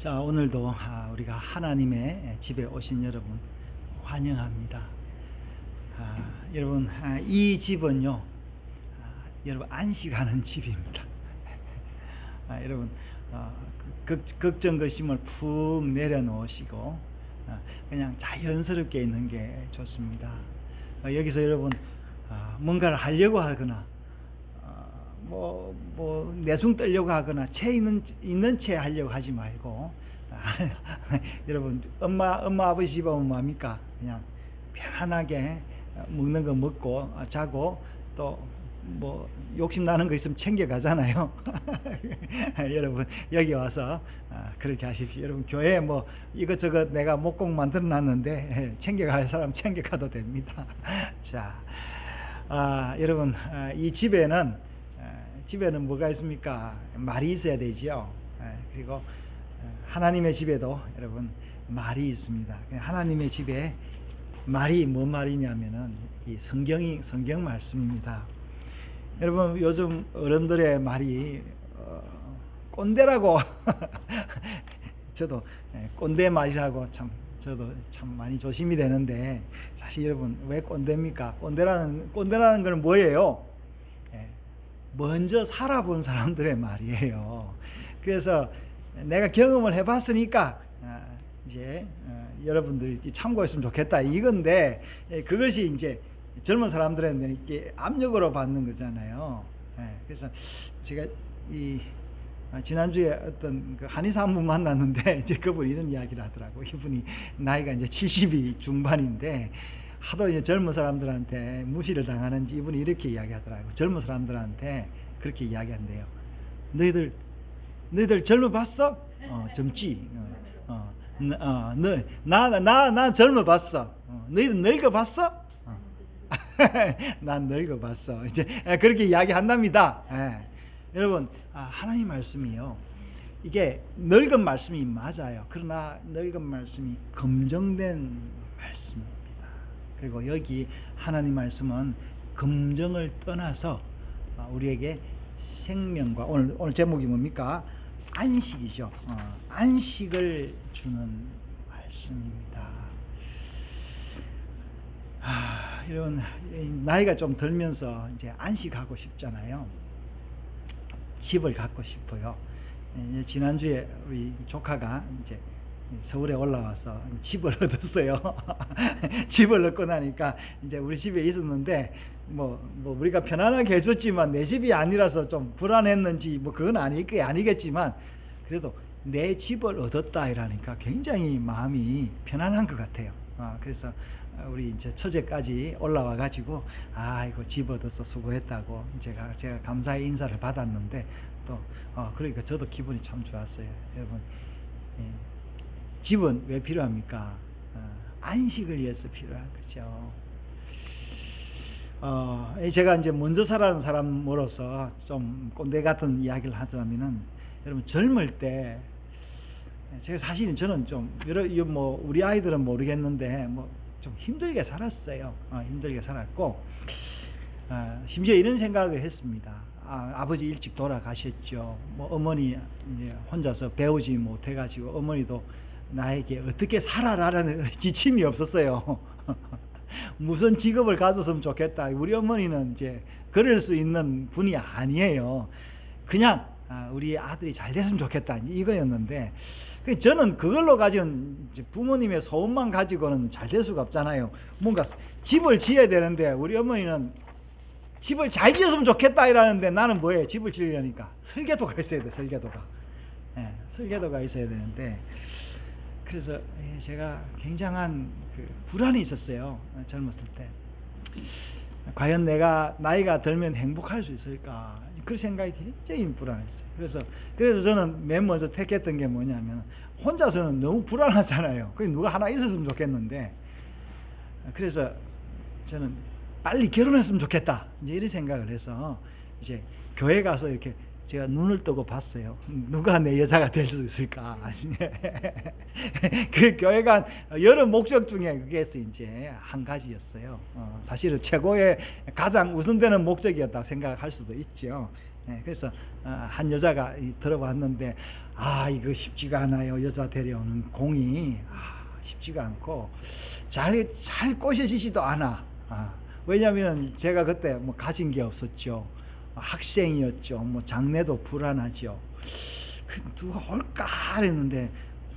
자, 오늘도 우리가 하나님의 집에 오신 여러분 환영합니다. 여러분, 이 집은요, 여러분 안식하는 집입니다. 여러분, 걱정 거심을 푹 내려놓으시고 그냥 자연스럽게 있는 게 좋습니다. 여기서 여러분 뭔가를 하려고 하거나 내숭 떨려고 하거나 채 있는 채 하려고 하지 말고 여러분 엄마 아버지 집 오면 뭐합니까? 그냥 편안하게 먹는 거 먹고 자고 또 뭐 욕심 나는 거 있으면 챙겨 가잖아요. 여러분 여기 와서 그렇게 하십시오. 여러분 교회에 뭐 이것저것 내가 목공 만들어 놨는데 챙겨 갈 사람 챙겨 가도 됩니다. 자, 여러분 이 집에는 뭐가 있습니까? 말이 있어야 되죠. 그리고 하나님의 집에도 여러분 말이 있습니다. 하나님의 집에 말이 뭔 말이냐면은 이 성경 말씀입니다. 여러분 요즘 어른들의 말이 꼰대라고 저도 꼰대 말이라고 저도 참 많이 조심이 되는데, 사실 여러분 왜 꼰대입니까? 꼰대라는 건 뭐예요? 먼저 살아본 사람들의 말이에요. 그래서 내가 경험을 해봤으니까 이제 여러분들이 참고했으면 좋겠다 이건데, 그것이 이제 젊은 사람들한테 이렇게 압력으로 받는 거잖아요. 그래서 제가 지난주에 어떤 그 한의사 한 분 만났는데 이제 그분이 이런 이야기를 하더라고. 이분이 나이가 이제 70이 중반인데 하도 이제 젊은 사람들한테 무시를 당하는지 이분이 이렇게 이야기하더라고. 젊은 사람들한테 그렇게 이야기한대요. 너희들 젊어봤어? 젊지. 나 젊어봤어. 너희들 늙어봤어? 난 늙어봤어. 이제 그렇게 이야기한답니다. 여러분 하나님 말씀이요, 이게 늙은 말씀이 맞아요. 그러나 늙은 말씀이 검증된 말씀입니다. 그리고 여기 하나님 말씀은 검증을 떠나서 우리에게 생명과, 오늘 제목이 뭡니까? 안식이죠. 안식을 주는 말씀입니다. 이런 나이가 좀 들면서 이제 안식하고 싶잖아요. 집을 갖고 싶어요. 지난주에 우리 조카가 이제 서울에 올라와서 집을 얻었어요. 집을 얻고 나니까 이제 우리 집에 있었는데 뭐 우리가 편안하게 해줬지만 내 집이 아니라서 좀 불안했는지 그건 아니겠지만 그래도 내 집을 얻었다 이라니까 굉장히 마음이 편안한 것 같아요. 그래서 우리 이제 처제까지 올라와 가지고 이거 집 얻어서 수고했다고 제가 감사의 인사를 받았는데, 또 그러니까 저도 기분이 참 좋았어요. 여러분, 집은 왜 필요합니까? 안식을 위해서 필요한 거죠. 제가 이제 먼저 살아는 사람으로서 좀 꼰대 같은 이야기를 하자면은, 여러분 젊을 때 제가 사실은 저는 좀 우리 아이들은 모르겠는데 좀 힘들게 살았어요. 힘들게 살았고, 심지어 이런 생각을 했습니다. 아버지 일찍 돌아가셨죠. 어머니 이제 혼자서 배우지 못해가지고 어머니도 나에게 어떻게 살아라라는 지침이 없었어요. 무슨 직업을 가졌으면 좋겠다. 우리 어머니는 이제 그럴 수 있는 분이 아니에요. 그냥 우리 아들이 잘 됐으면 좋겠다 이거였는데, 저는 그걸로 가진 부모님의 소원만 가지고는 잘 될 수가 없잖아요. 뭔가 집을 지어야 되는데 우리 어머니는 집을 잘 지었으면 좋겠다 이러는데, 나는 뭐예요? 집을 지으려니까 설계도가 있어야 돼. 설계도가 있어야 되는데, 그래서 제가 굉장한 불안이 있었어요. 젊었을 때 과연 내가 나이가 들면 행복할 수 있을까, 그 생각이 굉장히 불안했어요. 그래서 저는 맨 먼저 택했던 게 뭐냐면, 혼자서는 너무 불안하잖아요. 누가 하나 있었으면 좋겠는데, 그래서 저는 빨리 결혼했으면 좋겠다 이제 이런 생각을 해서 이제 교회 가서 이렇게 제가 눈을 뜨고 봤어요. 누가 내 여자가 될 수 있을까. 그 교회가 여러 목적 중에 그게 이제 한 가지였어요. 사실은 최고의 가장 우선되는 목적이었다고 생각할 수도 있죠. 그래서 한 여자가 들어봤는데 이거 쉽지가 않아요. 여자 데려오는 공이 쉽지가 않고 잘 꼬셔지지도 않아. 왜냐하면 제가 그때 뭐 가진 게 없었죠. 학생이었죠. 뭐 장래도 불안하죠. 누가 올까 했는데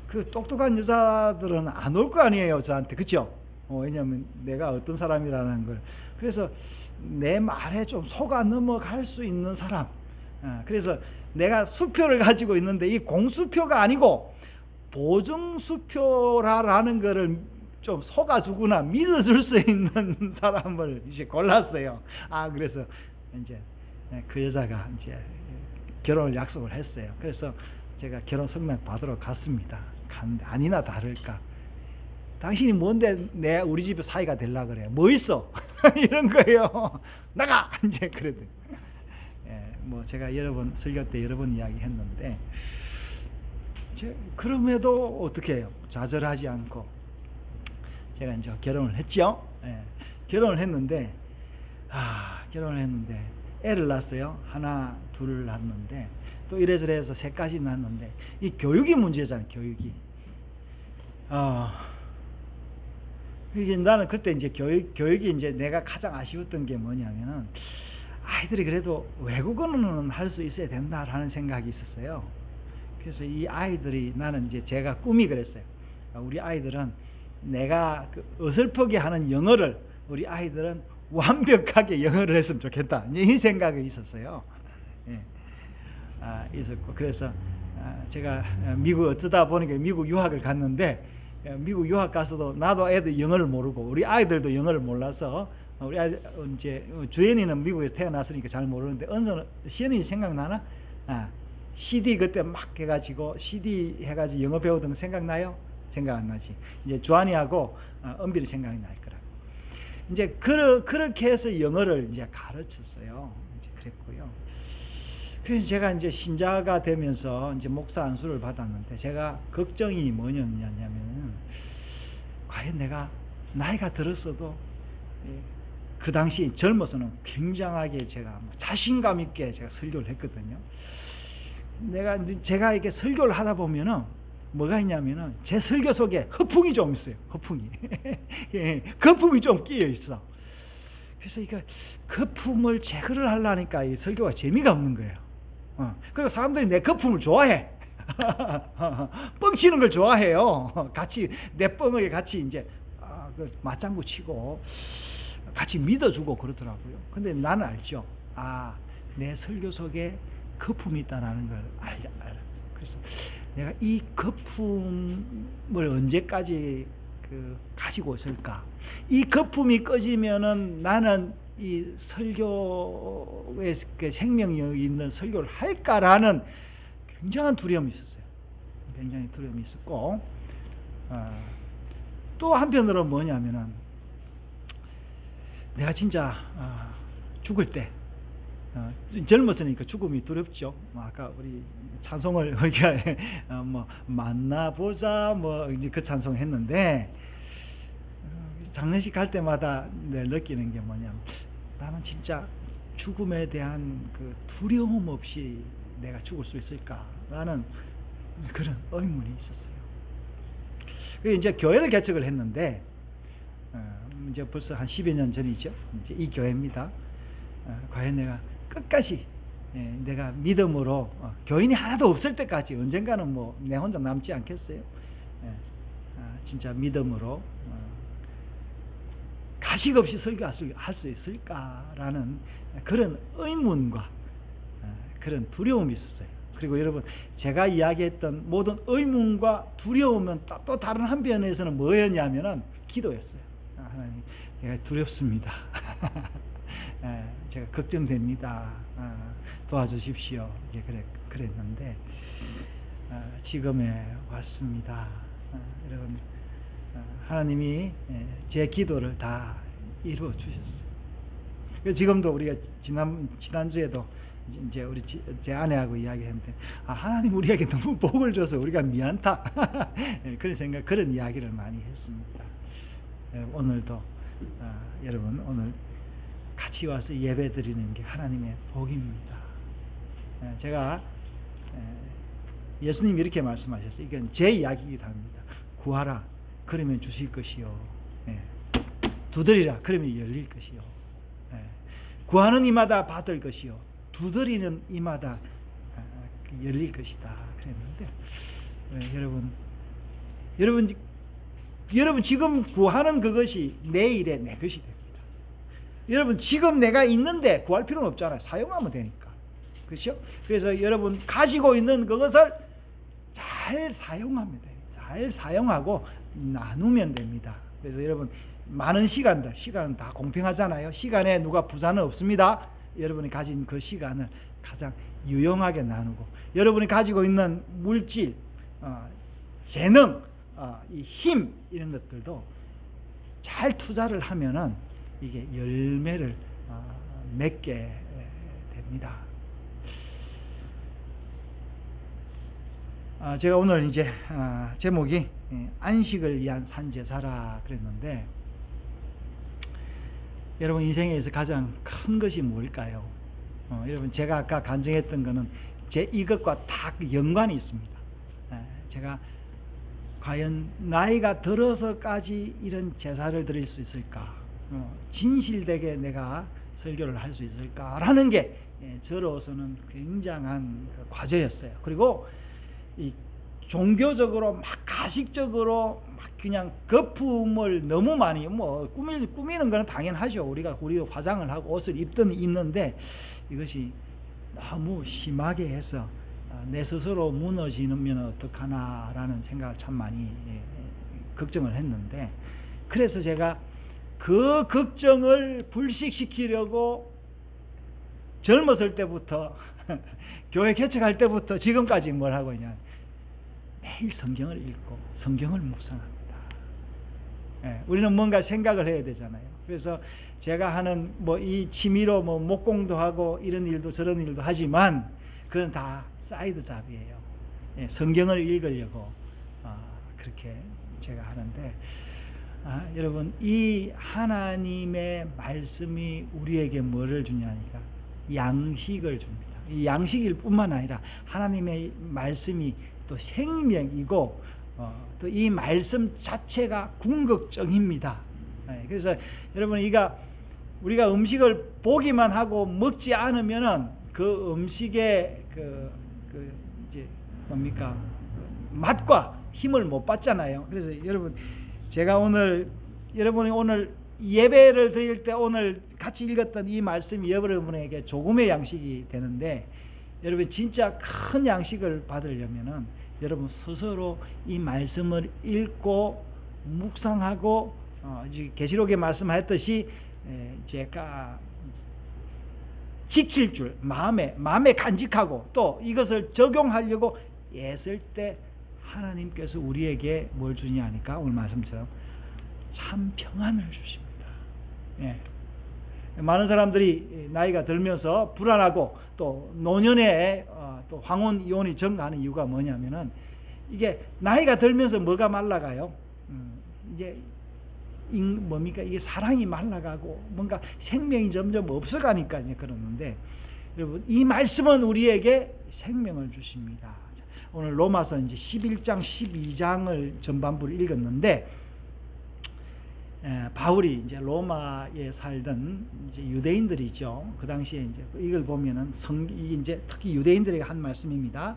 그 똑똑한 여자들은 안 올 거 아니에요, 저한테. 그죠? 왜냐하면 내가 어떤 사람이라는 걸. 그래서 내 말에 좀 속아 넘어갈 수 있는 사람. 그래서 내가 수표를 가지고 있는데 이 공수표가 아니고 보증수표라는 거를 좀 속아주거나 믿어줄 수 있는 사람을 이제 골랐어요. 그래서 이제 그 여자가 이제 결혼을 약속을 했어요. 그래서 제가 결혼 성명 받으러 갔습니다. 갔는데 아니나 다를까, 당신이 뭔데 우리 집에 사이가 되려 그래? 뭐 있어? 이런 거예요. 나가! 이제 그러더니. 뭐 제가 설교 때 여러 번 이야기했는데, 그럼에도 어떻게 해요? 좌절하지 않고 제가 이제 결혼을 했죠. 결혼을 했는데 애를 낳았어요. 하나, 둘을 낳았는데 또 이래저래 해서 셋까지 낳았는데 이 교육이 문제잖아요. 교육이. 이게 나는 그때 이제 교육이 이제 내가 가장 아쉬웠던 게 뭐냐면은 아이들이 그래도 외국어는 할 수 있어야 된다라는 생각이 있었어요. 그래서 이 아이들이, 나는 이제 제가 꿈이 그랬어요. 우리 아이들은 내가 그 어설프게 하는 영어를 우리 아이들은 완벽하게 영어를 했으면 좋겠다, 이 생각이 있었어요. 있었고, 그래서 제가 미국 어쩌다 보니까 미국 유학을 갔는데, 미국 유학 가서도 나도 애들 영어를 모르고 우리 아이들도 영어를 몰라서, 우리 아이들 이제 주연이는 미국에서 태어났으니까 잘 모르는데, 시연이 생각나나? CD 그때 막 해가지고 CD 해가지고 영어 배우던 거 생각나요? 생각 안 나지. 이제 주한이하고 은비를 생각이 날 거라고. 이제 그렇게 해서 영어를 이제 가르쳤어요. 이제 그랬고요. 그래서 제가 이제 신자가 되면서 이제 목사 안수를 받았는데, 제가 걱정이 뭐였냐면은, 과연 내가 나이가 들었어도 그 당시 젊어서는 굉장하게 제가 자신감 있게 제가 설교를 했거든요. 제가 이렇게 설교를 하다 보면은 뭐가 있냐면은 제 설교 속에 허풍이 좀 있어요. 허풍이. 거품이 좀 끼어 있어. 그래서 이거 거품을 제거를 하려니까 이 설교가 재미가 없는 거예요. 그리고 사람들이 내 거품을 좋아해. 뻥치는 걸 좋아해요. 같이 내 뻥을 같이 이제 맞장구 치고 같이 믿어주고 그러더라고요. 근데 나는 알죠. 내 설교 속에 거품이 있다는 걸 알았어. 그래서 내가 이 거품을 언제까지 가지고 있을까? 이 거품이 꺼지면은 나는 이 설교에 생명력이 있는 설교를 할까라는 굉장한 두려움이 있었어요. 굉장히 두려움이 있었고, 또 한편으로 뭐냐면은 내가 진짜 죽을 때, 젊었으니까 죽음이 두렵죠. 아까 우리 찬송을 우리가 뭐 만나보자 뭐 이제 그 찬송 했는데, 장례식 갈 때마다 늘 느끼는 게 뭐냐면, 나는 진짜 죽음에 대한 그 두려움 없이 내가 죽을 수 있을까라는 그런 의문이 있었어요. 그래서 이제 교회를 개척을 했는데, 이제 벌써 한 10여 년 전이죠. 이제 이 교회입니다. 과연 내가 끝까지 내가 믿음으로 교인이 하나도 없을 때까지 언젠가는 뭐 내 혼자 남지 않겠어요? 진짜 믿음으로 가식 없이 설교할 수 있을까라는 그런 의문과 그런 두려움이 있었어요. 그리고 여러분, 제가 이야기했던 모든 의문과 두려움은 또 다른 한편에서는 뭐였냐면은 기도였어요. 하나님, 제가 두렵습니다. 제가 걱정됩니다. 도와주십시오. 그랬는데 지금에 왔습니다. 여러분, 하나님이 제 기도를 다 이루어 주셨어요. 지금도 우리가 지난주에도 이제 우리 제 아내하고 이야기했는데, 하나님 우리에게 너무 복을 줘서 우리가 미안다. 그런 이야기를 많이 했습니다. 오늘도 여러분, 오늘 같이 와서 예배 드리는 게 하나님의 복입니다. 제가 예수님이 이렇게 말씀하셨어요. 이건 제 이야기이기도 합니다. 구하라, 그러면 주실 것이요. 예. 두드리라, 그러면 열릴 것이요. 예. 구하는 이마다 받을 것이요, 두드리는 이마다 열릴 것이다. 그랬는데 여러분 지금 구하는 그것이 내일의 내 것이 됩니다. 여러분 지금 내가 있는데 구할 필요는 없잖아요. 사용하면 되니까. 그렇죠? 그래서 여러분 가지고 있는 그것을 잘 사용하면 됩니다. 잘 사용하고 나누면 됩니다. 그래서 여러분 많은 시간은 다 공평하잖아요. 시간에 누가 부자는 없습니다. 여러분이 가진 그 시간을 가장 유용하게 나누고, 여러분이 가지고 있는 물질, 재능, 이 힘, 이런 것들도 잘 투자를 하면은 이게 열매를 맺게 됩니다. 제가 오늘 이제 제목이 안식을 위한 산제사라 그랬는데, 여러분 인생에서 가장 큰 것이 뭘까요? 여러분 제가 아까 간증했던 거는 이것과 다 연관이 있습니다. 제가 과연 나이가 들어서까지 이런 제사를 드릴 수 있을까? 진실되게 내가 설교를 할 수 있을까라는 게 저로서는 굉장한 과제였어요. 그리고 이 종교적으로 막 가식적으로 막 그냥 거품을 너무 많이 꾸미는 거는 당연하죠. 우리가 화장을 하고 옷을 입는데 이것이 너무 심하게 해서 내 스스로 무너지면 어떡하나라는 생각을 참 많이 걱정을 했는데, 그래서 제가 그 걱정을 불식시키려고 젊었을 때부터 교회 개척할 때부터 지금까지 뭘 하고 있냐, 매일 성경을 읽고 성경을 묵상합니다. 우리는 뭔가 생각을 해야 되잖아요. 그래서 제가 하는 이 취미로 목공도 하고 이런 일도 저런 일도 하지만 그건 다 사이드 잡이에요. 성경을 읽으려고 그렇게 제가 하는데, 여러분 이 하나님의 말씀이 우리에게 뭐를 주냐니까 양식을 줍니다. 이 양식일 뿐만 아니라 하나님의 말씀이 또 생명이고 또 이 말씀 자체가 궁극적입니다. 그래서 여러분 우리가 음식을 보기만 하고 먹지 않으면은 그 음식의 이제 뭡니까 맛과 힘을 못 받잖아요. 그래서 여러분 제가 여러분이 오늘 예배를 드릴 때 오늘 같이 읽었던 이 말씀이 여러분에게 조금의 양식이 되는데, 여러분 진짜 큰 양식을 받으려면은 여러분 스스로 이 말씀을 읽고 묵상하고 계시록에 말씀하였듯이 제가 지킬 줄 마음에 간직하고 또 이것을 적용하려고 애쓸 때 하나님께서 우리에게 뭘 주냐 하니까 오늘 말씀처럼 참 평안을 주십니다. 많은 사람들이 나이가 들면서 불안하고 또 노년에 또 황혼 이혼이 증가하는 이유가 뭐냐면은 이게 나이가 들면서 뭐가 말라가요? 이제 뭡니까? 이게 사랑이 말라가고 뭔가 생명이 점점 없어가니까 그러는데, 여러분 이 말씀은 우리에게 생명을 주십니다. 오늘 로마서 이제 11장 12장을 전반부를 읽었는데, 바울이 이제 로마에 살던 이제 유대인들이죠. 그 당시에 이제 이걸 보면은 이제 특히 유대인들에게 한 말씀입니다.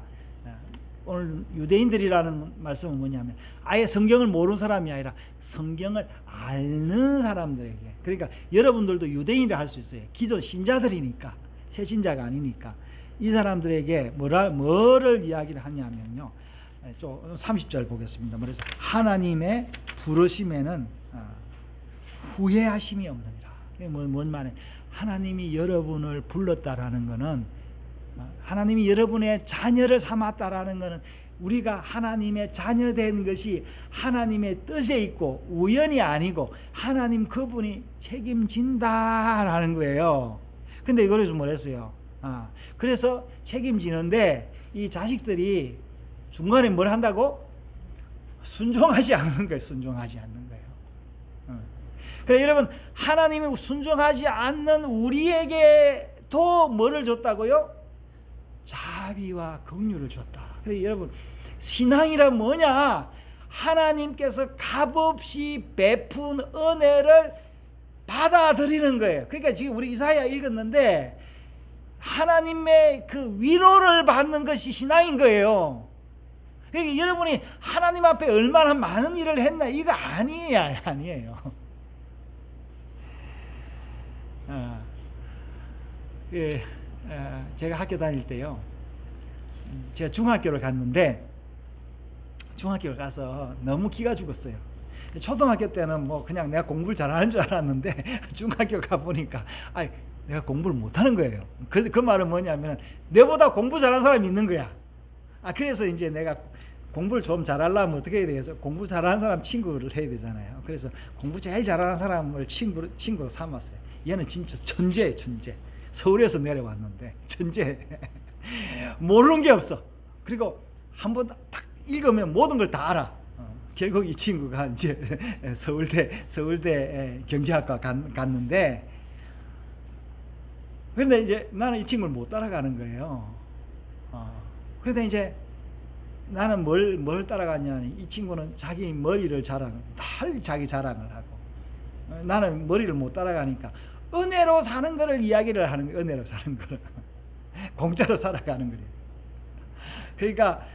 오늘 유대인들이라는 말씀은 뭐냐면 아예 성경을 모르는 사람이 아니라 성경을 아는 사람들에게, 그러니까 여러분들도 유대인이라 할 수 있어요. 기존 신자들이니까, 새 신자가 아니니까. 이 사람들에게 뭐를 이야기를 하냐면요, 30절 보겠습니다. 그래서 하나님의 부르심에는 후회하심이 없느니라. 뭔 말이에요? 하나님이 여러분을 불렀다라는 것은, 하나님이 여러분의 자녀를 삼았다라는 것은 우리가 하나님의 자녀된 것이 하나님의 뜻에 있고 우연이 아니고 하나님 그분이 책임진다라는 거예요. 근데 이걸 좀 뭐랬어요? 그래서 책임지는데 이 자식들이 중간에 뭘 한다고? 순종하지 않는 거예요. 순종하지 않는 거예요. 그래 여러분, 하나님이 순종하지 않는 우리에게도 뭐를 줬다고요? 자비와 긍휼을 줬다. 그래서 여러분, 신앙이란 뭐냐? 하나님께서 값없이 베푼 은혜를 받아들이는 거예요. 그러니까 지금 우리 이사야 읽었는데 하나님의 그 위로를 받는 것이 신앙인 거예요. 그러니까 여러분이 하나님 앞에 얼마나 많은 일을 했나, 이거 아니에요. 제가 학교 다닐 때요, 제가 중학교를 갔는데, 중학교를 가서 너무 기가 죽었어요. 초등학교 때는 뭐 그냥 내가 공부를 잘하는 줄 알았는데 중학교 가보니까 내가 공부를 못하는 거예요. 그 말은 뭐냐면 내보다 공부 잘하는 사람이 있는 거야. 그래서 이제 내가 공부를 좀 잘하려면 어떻게 해야 되겠어? 공부 잘하는 사람 친구를 해야 되잖아요. 그래서 공부 제일 잘하는 사람을 친구로 삼았어요. 얘는 진짜 천재예요, 천재. 서울에서 내려왔는데 천재. 모르는 게 없어. 그리고 한번 딱 읽으면 모든 걸 다 알아. 결국 이 친구가 이제 서울대 경제학과 갔는데, 그런데 이제 나는 이 친구를 못 따라가는 거예요. 그런데 이제 나는 뭘 따라갔냐니, 이 친구는 자기 머리를 늘 자기 자랑을 하고, 나는 머리를 못 따라가니까 은혜로 사는 거를 이야기를 하는 거예요. 은혜로 사는 거를. 공짜로 살아가는 거예요. 그러니까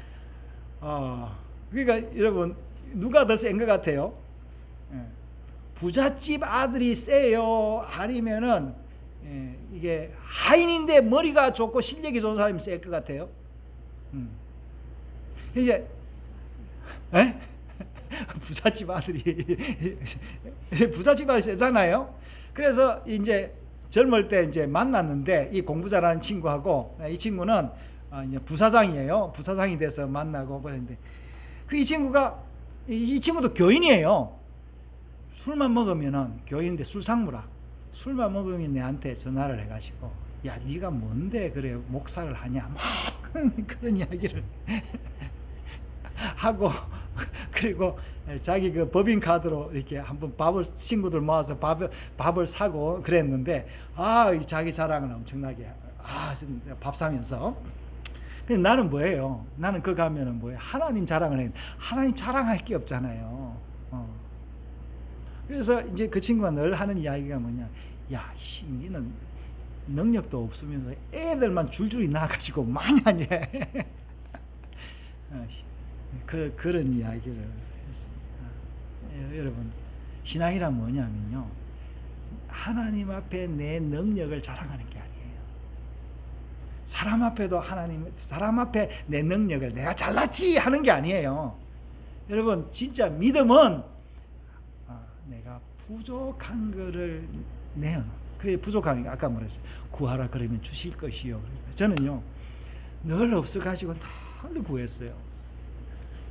여러분, 누가 더 센 것 같아요? 부잣집 아들이 세요? 아니면은 이게 하인인데 머리가 좋고 실력이 좋은 사람이 셀 것 같아요? 이제 부잣집 아들이 세잖아요. 그래서 이제 젊을 때 이제 만났는데, 이 공부 잘하는 친구하고, 이 친구는 이제 부사장이에요. 부사장이 돼서 만나고 그랬는데, 이 친구도 교인이에요. 술만 먹으면은, 교인인데 술상무라, 술만 먹으면 내한테 전화를 해가지고, 야, 네가 뭔데 그래 목사를 하냐, 막 그런 이야기를 하고, 그리고 자기 그 법인카드로 이렇게 한번 친구들 모아서 밥을 사고 그랬는데, 자기 자랑을 엄청나게 밥 사면서. 근데 나는 뭐예요? 나는 가면은 뭐예요? 하나님 자랑을 해. 하나님 자랑할 게 없잖아요. 그래서 이제 그 친구가 늘 하는 이야기가 뭐냐? 야, 니는 능력도 없으면서 애들만 줄줄이 낳아가지고 많이 하냐? 그런 이야기를 했습니다. 여러분, 신앙이란 뭐냐면요, 하나님 앞에 내 능력을 자랑하는 게 아니에요. 사람 앞에 내 능력을 내가 잘났지 하는 게 아니에요. 여러분, 진짜 믿음은 내가 부족한 거를 내어놓는. 그래, 부족한 게 아까 말했어요. 구하라 그러면 주실 것이요. 저는요, 늘 없어가지고 늘 구했어요.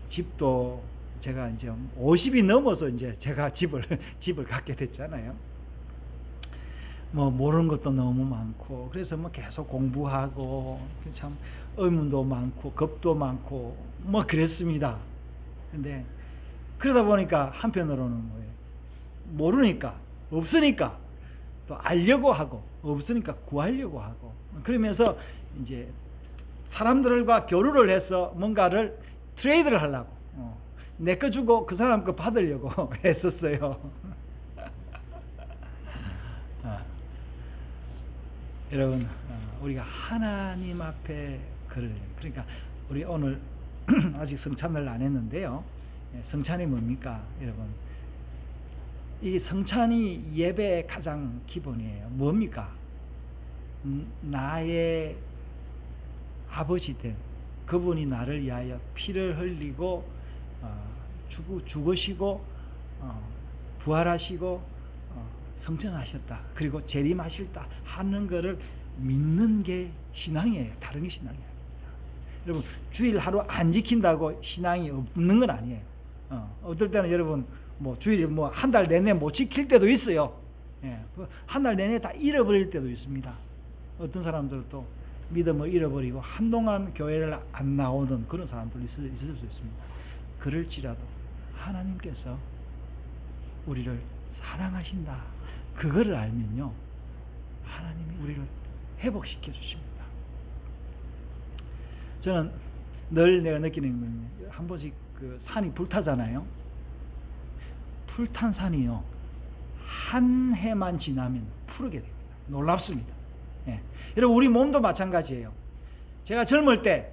집도 제가 이제 50이 넘어서 이제 제가 집을 갖게 됐잖아요. 뭐 모르는 것도 너무 많고, 그래서 뭐 계속 공부하고, 참 의문도 많고 겁도 많고 뭐 그랬습니다. 근데 그러다 보니까 한편으로는 뭐예요? 모르니까, 없으니까 또 알려고 하고, 없으니까 구하려고 하고, 그러면서 이제 사람들과 교류를 해서 뭔가를 트레이드를 하려고, 내 거 주고 그 사람 거 받으려고 했었어요. 여러분, 우리가 하나님 앞에 그러니까 우리 오늘 아직 성찬을 안 했는데요. 성찬이 뭡니까, 여러분? 이 성찬이 예배의 가장 기본이에요. 뭡니까? 나의 아버지 된 그분이 나를 위하여 피를 흘리고 죽으시고 부활하시고 성천하셨다, 그리고 재림하실다 하는 것을 믿는 게 신앙이에요. 다른 게 신앙이 아닙니다. 여러분, 주일 하루 안 지킨다고 신앙이 없는 건 아니에요. 어떨 때는 여러분 뭐 주일 뭐 한 달 내내 못 지킬 때도 있어요. 한 달 내내 다 잃어버릴 때도 있습니다. 어떤 사람들도 믿음을 잃어버리고 한동안 교회를 안 나오는 그런 사람들이 있을 수 있습니다. 그럴지라도 하나님께서 우리를 사랑하신다, 그거를 알면요, 하나님이 우리를 회복시켜 주십니다. 저는 늘 내가 느끼는 건 한 번씩 그 산이 불타잖아요. 불탄 산이요, 한 해만 지나면 푸르게 됩니다. 놀랍습니다. 예. 여러분, 우리 몸도 마찬가지예요. 제가 젊을 때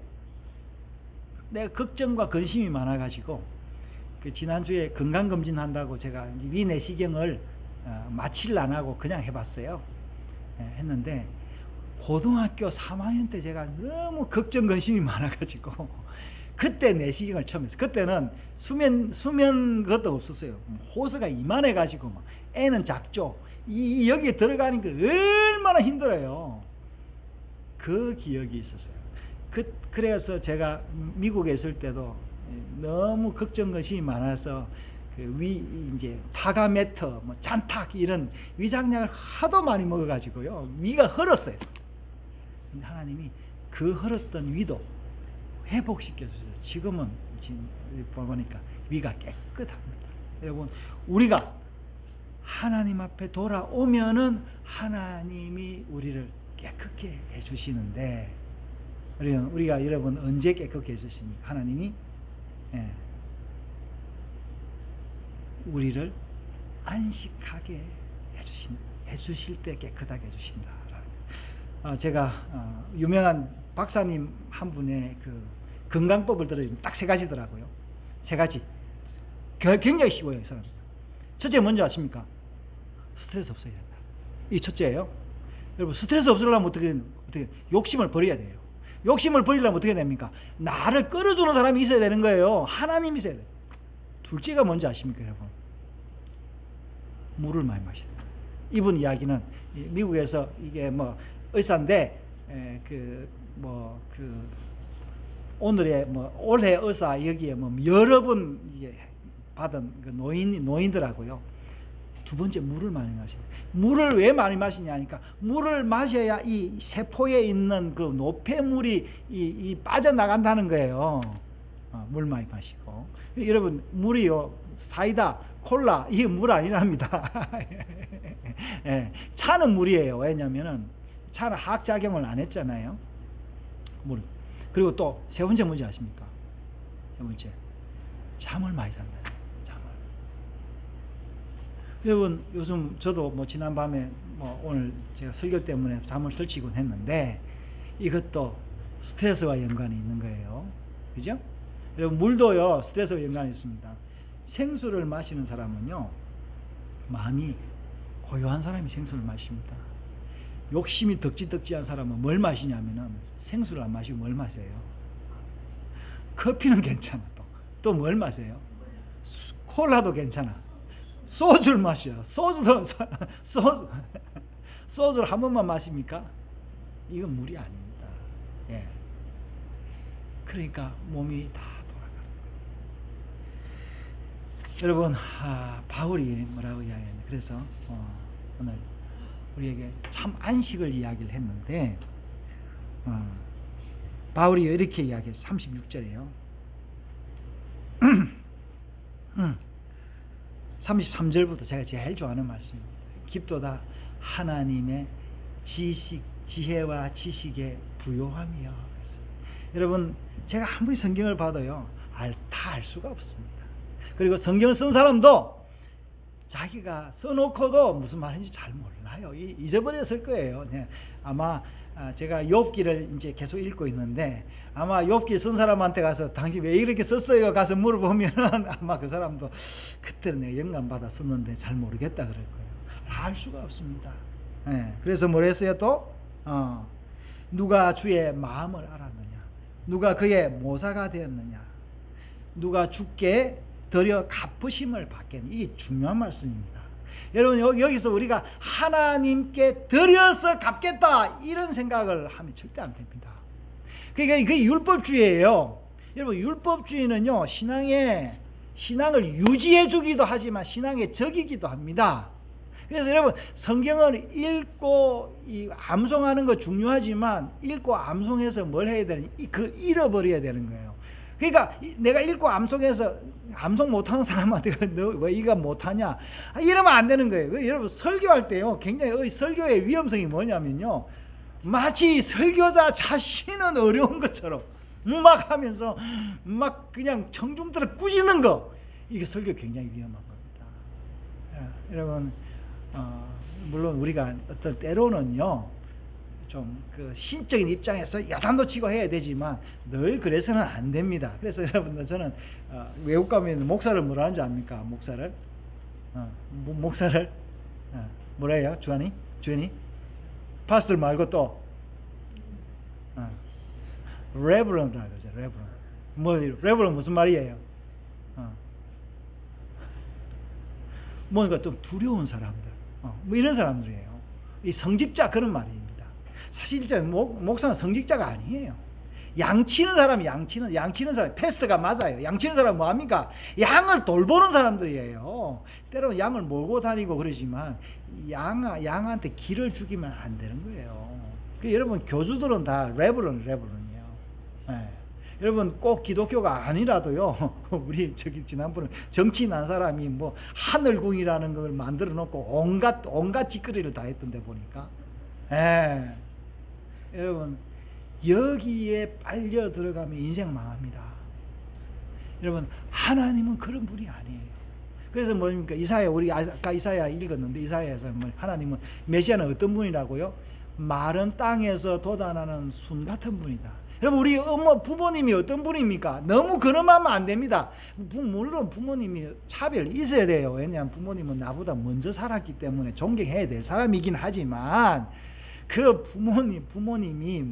내가 걱정과 근심이 많아가지고 그 지난주에 건강검진 한다고 제가 위 내시경을 마취를 안 하고 그냥 해봤어요. 예, 했는데 고등학교 3학년 때 제가 너무 걱정 근심이 많아가지고 그때 내시경을 처음 했어요. 그때는 수면 그것도 없었어요. 호스가 이만해가지고 막 애는 작죠. 여기에 들어가는 게 얼마나 힘들어요. 그 기억이 있었어요. 그래서 제가 미국에 있을 때도 너무 걱정 것이 많아서 그 이제 타가메터, 뭐 잔탁 이런 위장약을 하도 많이 먹어가지고요, 위가 헐었어요. 근데 하나님이 그 헐었던 위도 회복시켜주세요. 지금은 보니까 위가 깨끗합니다. 여러분, 우리가 하나님 앞에 돌아오면은 하나님이 우리를 깨끗게 해주시는데, 우리가 여러분 언제 깨끗게 해주십니까? 하나님이 우리를 안식하게 해주실 때 깨끗하게 해주신다. 제가 유명한 박사님 한 분의 그 건강법을 들으면 딱 3가지더라고요. 3가지. 굉장히 쉬워요, 이 사람. 첫째 뭔지 아십니까? 스트레스 없어야 된다. 이 첫째예요. 여러분, 스트레스 없으려면 어떻게 욕심을 버려야 돼요. 욕심을 버리려면 어떻게 됩니까? 나를 끌어주는 사람이 있어야 되는 거예요. 하나님이 있어야 돼요. 둘째가 뭔지 아십니까, 여러분? 물을 많이 마신다. 이분 이야기는 미국에서 이게 뭐 의사인데 오늘의 올해 의사 여기에 여러 번 받은 그 노인들하고요. 2번째, 물을 많이 마셔요. 물을 왜 많이 마시냐니까, 물을 마셔야 이 세포에 있는 그 노폐물이 빠져나간다는 거예요. 물 많이 마시고. 여러분, 물이요, 사이다, 콜라, 이게 물 아니랍니다. 예, 차는 물이에요. 왜냐면은 차는 화학작용을 안 했잖아요. 물. 그리고 또 3번째 뭔지 아십니까? 3번째, 잠을 많이 잔다. 잠을. 여러분, 요즘 저도 지난밤에 오늘 제가 설교 때문에 잠을 설치곤 했는데, 이것도 스트레스와 연관이 있는 거예요. 그죠? 여러분, 물도요, 스트레스와 연관이 있습니다. 생수를 마시는 사람은요, 마음이 고요한 사람이 생수를 마십니다. 욕심이 덕지덕지한 사람은 뭘 마시냐면은 생수를 안 마시고 뭘 마세요? 커피는 괜찮아. 또 뭘 마세요? 콜라도 괜찮아. 소주를 마셔요. 소주를 한 번만 마십니까? 이건 물이 아닙니다. 예. 그러니까 몸이 다 돌아가는 거예요. 여러분, 바울이 뭐라고 이야기했냐? 그래서 오늘 우리에게 참 안식을 이야기를 했는데, 바울이 이렇게 이야기해서 36절에요. 33절부터 제가 제일 좋아하는 말씀입니다. 깊도다 하나님의 지혜와 지식의 부요함이요. 여러분, 제가 아무리 성경을 봐도요, 다 알 수가 없습니다. 그리고 성경을 쓴 사람도 자기가 써놓고도 무슨 말인지 잘 몰라요. 잊어버렸을 거예요. 네. 아마 제가 욥기를 이제 계속 읽고 있는데, 아마 욥기 쓴 사람한테 가서 당신 왜 이렇게 썼어요? 가서 물어보면은 아마 그 사람도 그때는 내가 영감 받아 썼는데 잘 모르겠다 그럴 거예요. 알 수가 없습니다. 네. 그래서 뭘 했어요 또? 누가 주의 마음을 알았느냐? 누가 그의 모사가 되었느냐? 누가 주께 드려 갚으심을 받겠느냐? 이게 중요한 말씀입니다. 여러분, 여기서 우리가 하나님께 드려서 갚겠다 이런 생각을 하면 절대 안 됩니다. 그게 율법주의예요. 여러분, 율법주의는요, 신앙을 유지해 주기도 하지만 신앙의 적이기도 합니다. 그래서 여러분, 성경을 읽고 암송하는 거 중요하지만 읽고 암송해서 뭘 해야 되느냐? 잃어버려야 되는 거예요. 그러니까 내가 읽고 암송해서 암송 못하는 사람한테 너 왜 이거 못하냐? 이러면 안 되는 거예요. 여러분, 설교할 때요, 굉장히 설교의 위험성이 뭐냐면요, 마치 설교자 자신은 어려운 것처럼 막 하면서 막 그냥 청중들을 꾸짖는 거, 이게 설교 굉장히 위험한 겁니다. 여러분, 물론 우리가 어떤 때로는요 좀 그 신적인 입장에서 야단도 치고 해야 되지만 늘 그래서는 안 됩니다. 그래서 여러분들, 저는 외국 가면 목사를 뭐라 하는 줄 압니까? 목사를 뭐라 해요? 주연이 파스터 말고 또 레버런드라고 하죠. 레버런드 무슨 말이에요? 뭔가 좀 두려운 사람들, 뭐 이런 사람들이에요. 이 성직자, 그런 말입니다. 사실 이제 목사는 성직자가 아니에요. 양치는 사람이 양치는 사람, 패스트가 맞아요. 양치는 사람 뭐합니까? 양을 돌보는 사람들이에요. 때로는 양을 몰고 다니고 그러지만 양한테 길을 죽이면 안 되는 거예요. 여러분, 교주들은 다 레버런이에요. 네. 여러분, 꼭 기독교가 아니라도요, 우리 지난번에 정치인 한 사람이 뭐 하늘궁이라는 걸 만들어 놓고 온갖 짓거리를 다 했던데 보니까. 예. 여러분, 여기에 빨려 들어가면 인생 망합니다. 여러분, 하나님은 그런 분이 아니에요. 그래서 뭡니까? 우리 아까 이사야 읽었는데, 이사야에서 하나님은, 메시아는 어떤 분이라고요? 마른 땅에서 돋아나는 순 같은 분이다. 여러분, 우리 부모님이 어떤 분입니까? 너무 근엄하면 안 됩니다. 물론 부모님이 차별이 있어야 돼요. 왜냐하면 부모님은 나보다 먼저 살았기 때문에 존경해야 될 사람이긴 하지만, 그 부모님이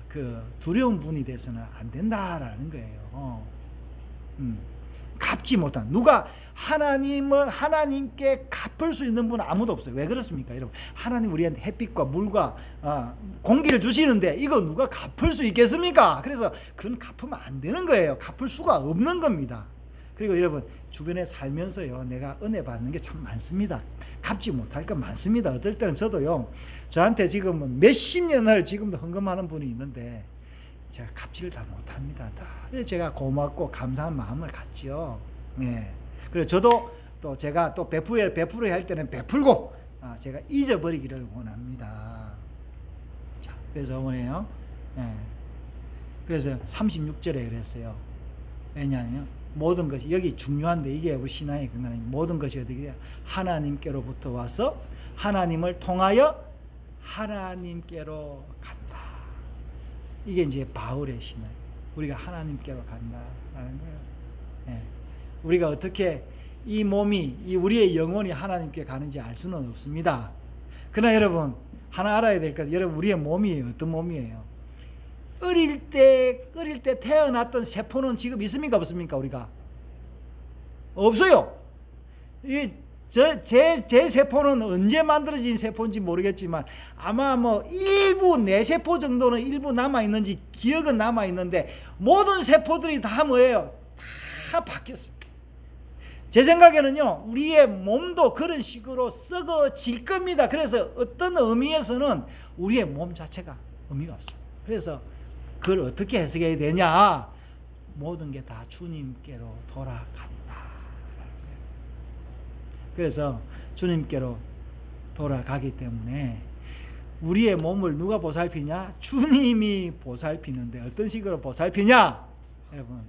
그 두려운 분이 돼서는 안 된다라는 거예요. 갚지 못한, 누가 하나님께 갚을 수 있는 분은 아무도 없어요. 왜 그렇습니까, 여러분? 하나님 우리한테 햇빛과 물과 공기를 주시는데 이거 누가 갚을 수 있겠습니까? 그래서 그건 갚으면 안 되는 거예요. 갚을 수가 없는 겁니다. 그리고 여러분, 주변에 살면서요, 내가 은혜 받는 게 참 많습니다. 갚지 못할 건 많습니다. 어떨 때는 저도요, 저한테 지금 몇십 년을 지금도 헌금하는 분이 있는데 제가 갚지를 다 못합니다. 그래서 제가 고맙고 감사한 마음을 갖죠. 예. 그리고 저도 또 제가 또 베풀어야 할 때는 베풀고 제가 잊어버리기를 원합니다. 자, 그래서 뭐예요? 예. 그래서 36절에 그랬어요. 왜냐하면 모든 것이, 여기 중요한데 이게 우리 신앙의 근간이, 모든 것이 어떻게 돼요? 하나님께로부터 와서 하나님을 통하여 하나님께로 간다. 이게 이제 바울의 신앙. 우리가 하나님께로 간다라는 거예요. 예. 우리가 어떻게 이 몸이, 우리의 영혼이 하나님께 가는지 알 수는 없습니다. 그러나 여러분, 하나 알아야 될 것, 여러분, 우리의 몸이 어떤 몸이에요? 어릴 때 태어났던 세포는 지금 있습니까, 없습니까? 우리가 없어요. 제 세포는 언제 만들어진 세포인지 모르겠지만 아마 일부 뇌세포 정도는 일부 남아있는지 기억은 남아있는데, 모든 세포들이 다 뭐예요? 다 바뀌었습니다. 제 생각에는요, 우리의 몸도 그런 식으로 썩어질 겁니다. 그래서 어떤 의미에서는 우리의 몸 자체가 의미가 없습니다. 그래서 그걸 어떻게 해석해야 되냐? 모든 게 다 주님께로 돌아간다. 그래서 주님께로 돌아가기 때문에 우리의 몸을 누가 보살피냐? 주님이 보살피는데 어떤 식으로 보살피냐? 여러분,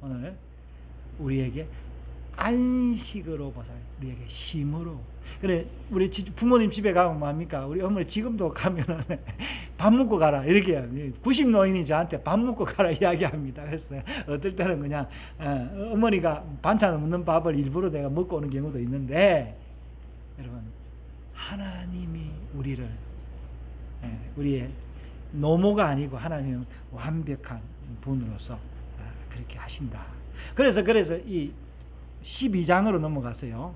오늘 우리에게 안식으로 우리에게 힘으로. 그래, 우리 부모님 집에 가면 뭐합니까? 우리 어머니 지금도 가면은 밥 먹고 가라 이렇게 해요. 90노인이 저한테 밥 먹고 가라 이야기합니다. 그래서 어떨 때는 그냥 어머니가 반찬 없는 밥을 일부러 내가 먹고 오는 경우도 있는데, 여러분, 하나님이 우리를 우리의 노모가 아니고 하나님은 완벽한 분으로서 그렇게 하신다. 그래서 이 12장으로 넘어갔어요.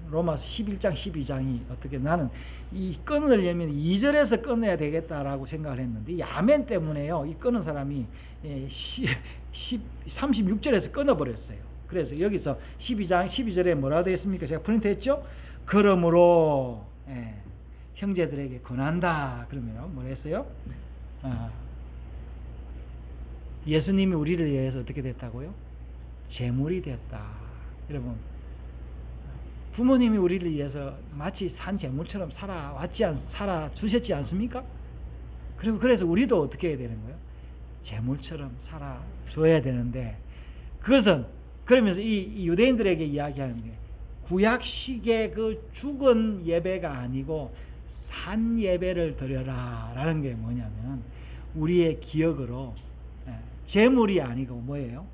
로마서 11장 12장이 어떻게, 나는 이 끊으려면 2절에서 끊어야 되겠다라고 생각을 했는데, 이 아멘 때문에요, 이 끊은 사람이 36절에서 끊어버렸어요. 그래서 여기서 12장 12절에 뭐라고 되어 있습니까? 제가 프린트 했죠? 그러므로 형제들에게 권한다. 그러면 뭐라 했어요? 예수님이 우리를 위해서 어떻게 됐다고요? 제물이 됐다. 여러분, 부모님이 우리를 위해서 마치 산 제물처럼 살아 주셨지 않습니까? 그리고 그래서 우리도 어떻게 해야 되는 거예요? 제물처럼 살아줘야 되는데, 그것은 그러면서 이 유대인들에게 이야기하는 게 구약식의 그 죽은 예배가 아니고 산 예배를 드려라 라는 게 뭐냐면, 우리의 기억으로, 제물이 아니고 뭐예요?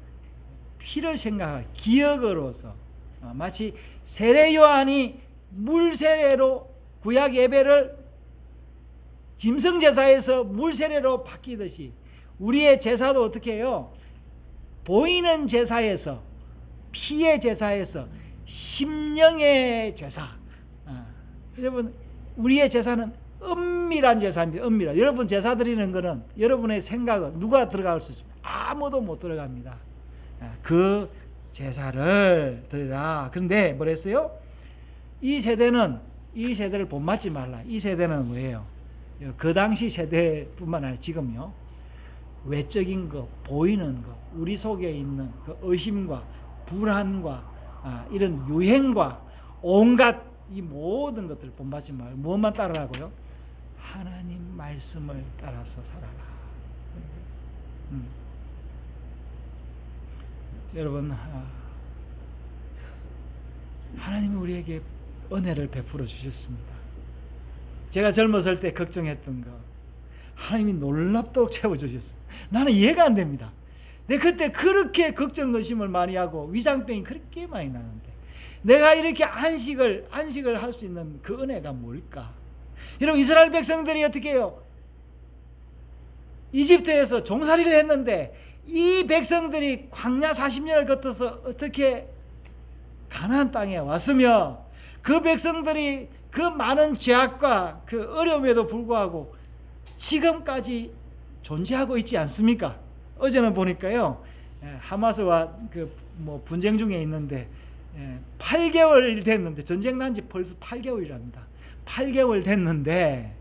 피를 생각하고 기억으로서, 마치 세례 요한이 물 세례로 구약 예배를 짐승 제사에서 물 세례로 바뀌듯이 우리의 제사도 어떻게 해요? 보이는 제사에서, 피의 제사에서 심령의 제사. 여러분, 우리의 제사는 은밀한 제사입니다. 은밀한. 여러분 제사 드리는 거는 여러분의 생각은 누가 들어갈 수 있습니까? 아무도 못 들어갑니다. 그 제사를 드리라. 그런데 뭐랬어요? 이 세대를 본받지 말라. 이 세대는 뭐예요? 그 당시 세대뿐만 아니라 지금요, 외적인 것, 보이는 것, 우리 속에 있는 그 의심과 불안과 이런 유행과 온갖 이 모든 것들을 본받지 말고 무엇만 따르라고요? 하나님 말씀을 따라서 살아라. 여러분, 하나님이 우리에게 은혜를 베풀어 주셨습니다. 제가 젊었을 때 걱정했던 거 하나님이 놀랍도록 채워주셨습니다. 나는 이해가 안 됩니다. 내가 그때 그렇게 걱정 의심을 많이 하고 위장병이 그렇게 많이 나는데 내가 이렇게 안식을 할 수 있는 그 은혜가 뭘까? 여러분, 이스라엘 백성들이 어떻게 해요? 이집트에서 종살이를 했는데 이 백성들이 광야 40년을 거쳐서 어떻게 가나안 땅에 왔으며, 그 백성들이 그 많은 죄악과 그 어려움에도 불구하고 지금까지 존재하고 있지 않습니까? 어제는 보니까요, 하마스와 그 분쟁 중에 있는데 8개월 됐는데, 전쟁 난 지 벌써 8개월이랍니다. 8개월 됐는데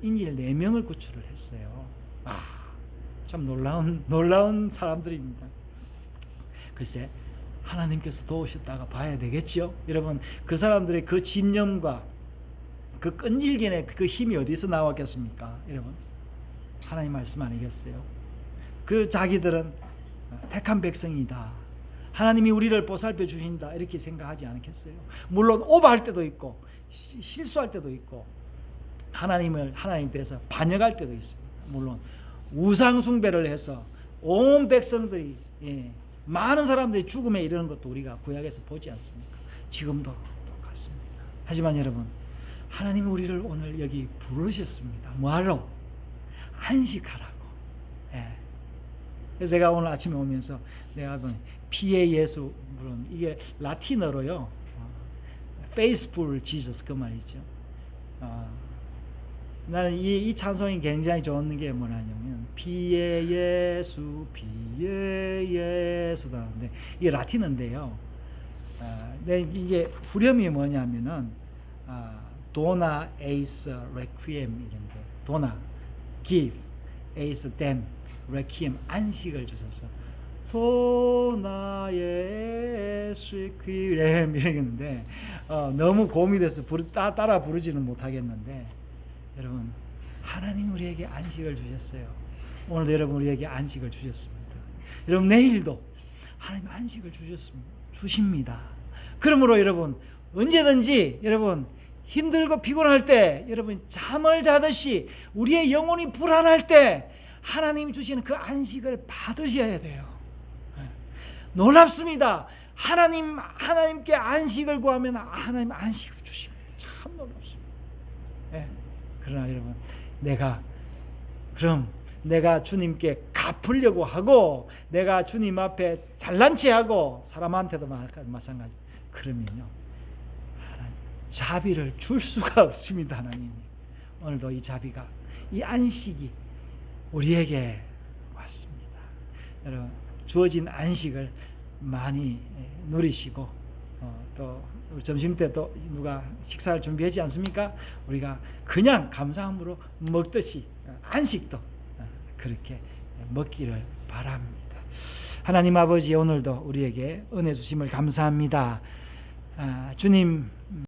인질 4명을 구출을 했어요. 참 놀라운 사람들입니다. 글쎄, 하나님께서 도우셨다가 봐야 되겠죠. 여러분, 그 사람들의 그 집념과 그 끈질기의 그 힘이 어디서 나왔겠습니까? 여러분, 하나님 말씀 아니겠어요? 그 자기들은 택한 백성이다, 하나님이 우리를 보살펴 주신다, 이렇게 생각하지 않겠어요? 물론 오버할 때도 있고 실수할 때도 있고 하나님 대해서 반역할 때도 있습니다. 물론 우상 숭배를 해서 온 백성들이, 많은 사람들이 죽음에 이르는 것도 우리가 구약에서 보지 않습니까? 지금도 똑같습니다. 하지만 여러분, 하나님이 우리를 오늘 여기 부르셨습니다. 뭐하러? 안식하라고. 그래서 제가 오늘 아침에 오면서 내가 피의 예수, 물론 이게 라틴어로요, faithful Jesus, 그 말이죠. 나는 이 찬송이 굉장히 좋은 게 뭐냐면 피의 예수, 피의 예수다는데 이게 라틴어인데요. 이게 후렴이 뭐냐면은 도나 에이스 레퀴엠 이런데, 도나 give 에이스 댐 레퀴엠, 안식을 주셔서 도나 예수 레퀴엠 이러는데 너무 고음이 돼서 따라 부르지는 못하겠는데, 여러분, 하나님이 우리에게 안식을 주셨어요. 오늘도 여러분 우리에게 안식을 주셨습니다. 여러분, 내일도 하나님 안식을 주십니다. 그러므로 여러분, 언제든지 여러분 힘들고 피곤할 때, 여러분 잠을 자듯이 우리의 영혼이 불안할 때 하나님이 주시는 그 안식을 받으셔야 돼요. 놀랍습니다. 하나님께 안식을 구하면 하나님 안식을 주십니다. 참 놀랍습니다. 그러나 여러분, 내가 주님께 갚으려고 하고 내가 주님 앞에 잘난 체하고 사람한테도 마찬가지, 그러면요, 자비를 줄 수가 없습니다. 하나님이 오늘도 이 자비가, 이 안식이 우리에게 왔습니다. 여러분, 주어진 안식을 많이 누리시고, 또 점심때 또 누가 식사를 준비하지 않습니까? 우리가 그냥 감사함으로 먹듯이 안식도 그렇게 먹기를 바랍니다. 하나님 아버지, 오늘도 우리에게 은혜 주심을 감사합니다. 주님